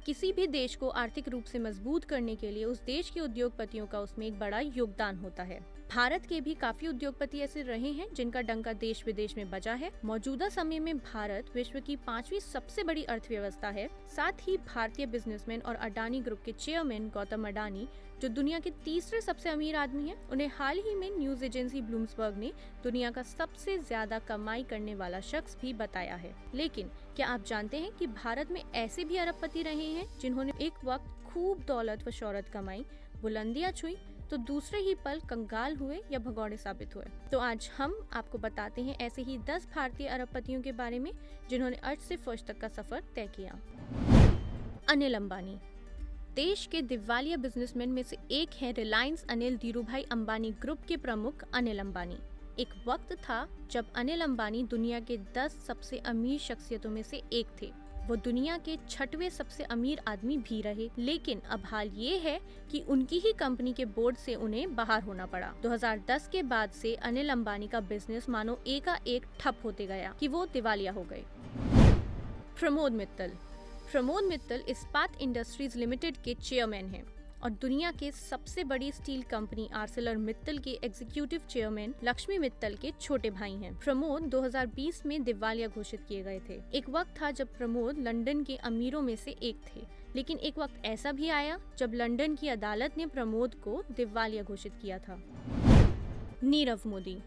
किसी भी देश को आर्थिक रूप से मजबूत करने के लिए उस देश के उद्योगपतियों का उसमें एक बड़ा योगदान होता है। भारत के भी काफी उद्योगपति ऐसे रहे हैं जिनका डंका देश विदेश में बजा है। मौजूदा समय में भारत विश्व की 5वीं सबसे बड़ी अर्थव्यवस्था है। साथ ही भारतीय बिजनेसमैन और अडानी ग्रुप के चेयरमैन गौतम अडानी, जो दुनिया के तीसरे सबसे अमीर आदमी हैं, उन्हें हाल ही में न्यूज एजेंसी ब्लूमबर्ग ने दुनिया का सबसे ज्यादा कमाई करने वाला शख्स भी बताया है। लेकिन क्या आप जानते हैं कि भारत में ऐसे भी अरबपति रहे हैं जिन्होंने एक वक्त खूब दौलत व शोहरत कमाई, बुलंदियां छुई, तो दूसरे ही पल कंगाल हुए या भगौड़े साबित हुए। तो आज हम आपको बताते हैं ऐसे ही 10 भारतीय अरबपतियों के बारे में जिन्होंने अर्थ से फर्श तक का सफर तय किया। अनिल अंबानी देश के दिवालिया बिजनेसमैन में से एक है रिलायंस अनिल धीरूभाई अंबानी ग्रुप के प्रमुख अनिल अंबानी। एक वक्त था जब अनिल अंबानी दुनिया के 10 सबसे अमीर शख्सियतों में से एक थे। वो दुनिया के 6वें सबसे अमीर आदमी भी रहे, लेकिन अब हाल ये है कि उनकी ही कंपनी के बोर्ड से उन्हें बाहर होना पड़ा। 2010 के बाद से अनिल अंबानी का बिजनेस मानो एकाएक ठप होते गया कि वो दिवालिया हो गए। प्रमोद मित्तल इस्पात इंडस्ट्रीज लिमिटेड के चेयरमैन हैं और दुनिया के सबसे बड़ी स्टील कंपनी आर्सेलर मित्तल के एग्जीक्यूटिव चेयरमैन लक्ष्मी मित्तल के छोटे भाई हैं। प्रमोद 2020 में दिवालिया घोषित किए गए थे। एक वक्त था जब प्रमोद लंदन के अमीरों में से एक थे, लेकिन एक वक्त ऐसा भी आया जब लंदन की अदालत ने प्रमोद को दिवालिया घोषित किया था। नीरव मोदी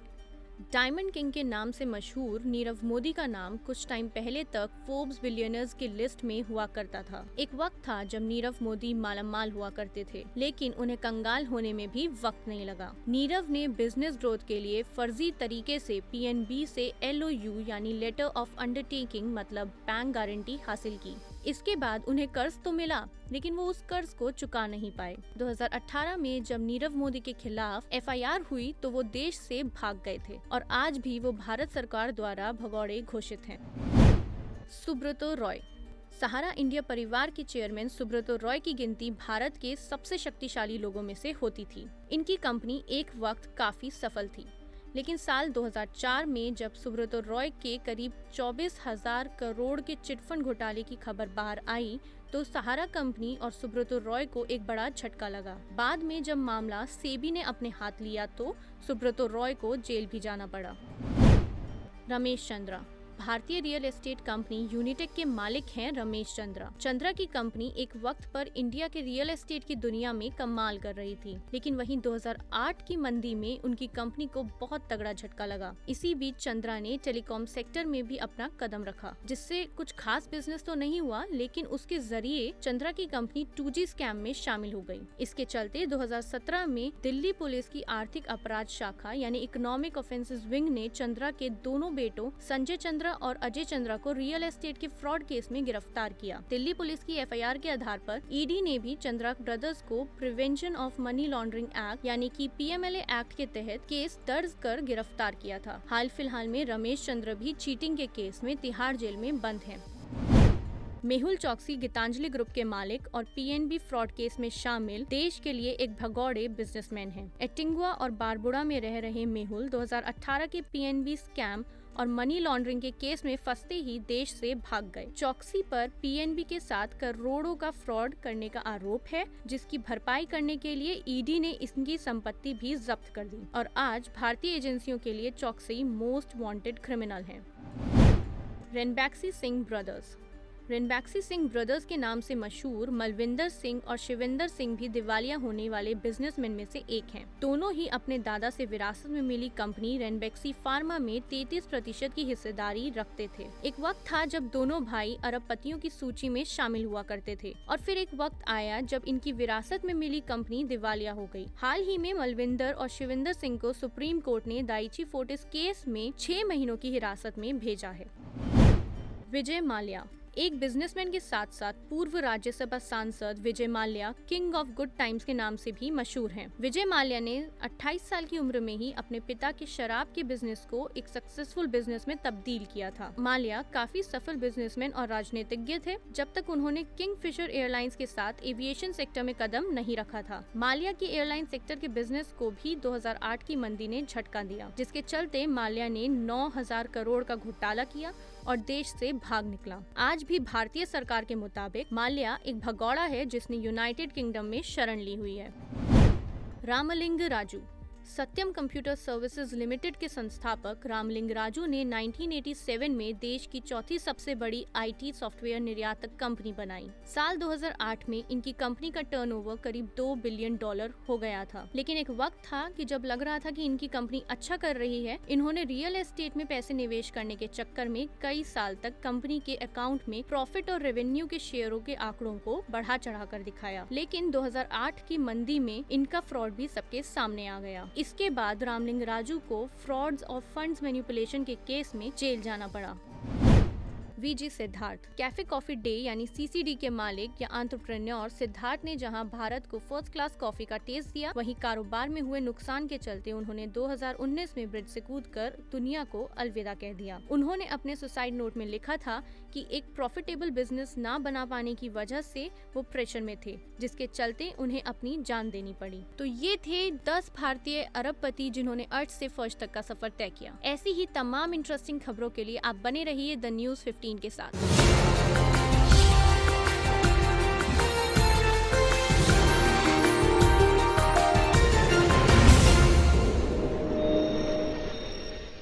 डायमंड किंग के नाम से मशहूर नीरव मोदी का नाम कुछ टाइम पहले तक फोर्ब्स बिलियनर्स की लिस्ट में हुआ करता था। एक वक्त था जब नीरव मोदी मालामाल हुआ करते थे, लेकिन उन्हें कंगाल होने में भी वक्त नहीं लगा। नीरव ने बिजनेस ग्रोथ के लिए फर्जी तरीके से पीएनबी से LOU यानी लेटर ऑफ अंडरटेकिंग मतलब बैंक गारंटी हासिल की। इसके बाद उन्हें कर्ज तो मिला, लेकिन वो उस कर्ज को चुका नहीं पाए। 2018 में जब नीरव मोदी के खिलाफ FIR हुई तो वो देश से भाग गए थे और आज भी वो भारत सरकार द्वारा भगौड़े घोषित हैं। सुब्रतो रॉय सहारा इंडिया परिवार के चेयरमैन सुब्रतो रॉय की गिनती भारत के सबसे शक्तिशाली लोगों में से होती थी। इनकी कंपनी एक वक्त काफी सफल थी, लेकिन साल 2004 में जब सुब्रतो रॉय के करीब 24,000 करोड़ के चिटफंड घोटाले की खबर बाहर आई तो सहारा कंपनी और सुब्रतो रॉय को एक बड़ा झटका लगा। बाद में जब मामला सेबी ने अपने हाथ लिया तो सुब्रतो रॉय को जेल भी जाना पड़ा। रमेश चंद्रा भारतीय रियल एस्टेट कंपनी यूनिटेक के मालिक हैं रमेश चंद्रा। चंद्रा की कंपनी एक वक्त पर इंडिया के रियल एस्टेट की दुनिया में कमाल कर रही थी, लेकिन वहीं 2008 की मंदी में उनकी कंपनी को बहुत तगड़ा झटका लगा। इसी बीच चंद्रा ने टेलीकॉम सेक्टर में भी अपना कदम रखा, जिससे कुछ खास बिजनेस तो नहीं हुआ, लेकिन उसके जरिए चंद्रा की कंपनी 2G स्कैम में शामिल हो गई। इसके चलते 2017 में दिल्ली पुलिस की आर्थिक अपराध शाखा यानी इकोनॉमिक ऑफेंसेस विंग ने चंद्रा के दोनों बेटों संजय चंद्रा और अजय चंद्रा को रियल एस्टेट के फ्रॉड केस में गिरफ्तार किया। दिल्ली पुलिस की FIR के आधार पर ED ने भी चंद्रा ब्रदर्स को prevention of money laundering act यानी कि PMLA एक्ट के तहत केस दर्ज कर गिरफ्तार किया था। हाल फिलहाल में रमेश चंद्र भी चीटिंग के केस में तिहाड़ जेल में बंद हैं। मेहुल चौकसी गीतांजलि ग्रुप के मालिक और PNB फ्रॉड केस में शामिल देश के लिए एक भगौड़े बिजनेसमैन हैं। एंटीगुआ और बारबुडा में रह रहे मेहुल 2018 के PNB स्कैम और मनी लॉन्ड्रिंग के केस में फंसते ही देश से भाग गए। चौकसी पर PNB के साथ करोड़ों का फ्रॉड करने का आरोप है, जिसकी भरपाई करने के लिए ED ने इनकी संपत्ति भी जब्त कर दी और आज भारतीय एजेंसियों के लिए चौकसी मोस्ट वांटेड क्रिमिनल हैं। रेनबैक्सी सिंह ब्रदर्स रेनबैक्सी सिंह ब्रदर्स के नाम से मशहूर मलविंदर सिंह और शिविंदर सिंह भी दिवालिया होने वाले बिजनेसमैन में से एक हैं। दोनों ही अपने दादा से विरासत में मिली कंपनी रेनबैक्सी फार्मा में 33% की हिस्सेदारी रखते थे। एक वक्त था जब दोनों भाई अरबपतियों की सूची में शामिल हुआ करते थे और फिर एक वक्त आया जब इनकी विरासत में मिली कंपनी दिवालिया हो गई। हाल ही में मलविंदर और शिविंदर सिंह को सुप्रीम कोर्ट ने दाइची फोर्टिस केस में 6 महीनों की हिरासत में भेजा है। विजय माल्या एक बिजनेसमैन के साथ साथ पूर्व राज्यसभा सांसद Vijay Mallya king of good times के नाम से भी मशहूर हैं। विजय माल्या ने 28 साल की उम्र में ही अपने पिता के शराब के बिजनेस को एक सक्सेसफुल बिजनेस में तब्दील किया था। माल्या काफी सफल बिजनेसमैन और राजनीतिज्ञ थे जब तक उन्होंने किंगफिशर एयरलाइंस के साथ एविएशन सेक्टर में कदम नहीं रखा था। माल्या की एयरलाइन सेक्टर के बिजनेस को भी 2008 की मंदी ने झटका दिया, जिसके चलते माल्या ने 9,000 करोड़ का घोटाला किया और देश से भाग निकला। आज भी भारतीय सरकार के मुताबिक माल्या एक भगौड़ा है जिसने यूनाइटेड किंगडम में शरण ली हुई है। रामलिंग राजू। सत्यम कंप्यूटर सर्विसेज लिमिटेड के संस्थापक रामलिंग राजू ने 1987 में देश की चौथी सबसे बड़ी आईटी सॉफ्टवेयर निर्यातक कंपनी बनाई। साल 2008 में इनकी कंपनी का टर्नओवर करीब $2 बिलियन हो गया था। लेकिन एक वक्त था कि जब लग रहा था कि इनकी कंपनी अच्छा कर रही है, इन्होंने रियल एस्टेट में पैसे निवेश करने के चक्कर में कई साल तक कंपनी के अकाउंट में प्रॉफिट और रेवेन्यू के शेयरों के आंकड़ों को बढ़ा चढ़ा कर दिखाया। लेकिन 2008 की मंदी में इनका फ्रॉड भी सबके सामने आ गया। इसके बाद रामलिंग राजू को फ्रॉड्स और फंड्स मैनिपुलेशन के केस में जेल जाना पड़ा। VG Siddhartha. Cafe coffee day यानी सीसीडी के मालिक या एंटरप्रेन्योर सिद्धार्थ ने जहां भारत को फर्स्ट क्लास कॉफी का टेस्ट दिया, वहीं कारोबार में हुए नुकसान के चलते उन्होंने 2019 में ब्रिज से कूदकर दुनिया को अलविदा कह दिया। उन्होंने अपने सुसाइड नोट में लिखा था कि एक प्रॉफिटेबल बिजनेस ना बना पाने की वजह से वो प्रेशर में थे, जिसके चलते उन्हें अपनी जान देनी पड़ी। तो ये थे 10 भारतीय अरबपति जिन्होंने अर्थ से फर्श तक का सफर तय किया। ऐसी ही तमाम इंटरेस्टिंग खबरों के लिए आप बने रहिए द न्यूज़ 15 के साथ।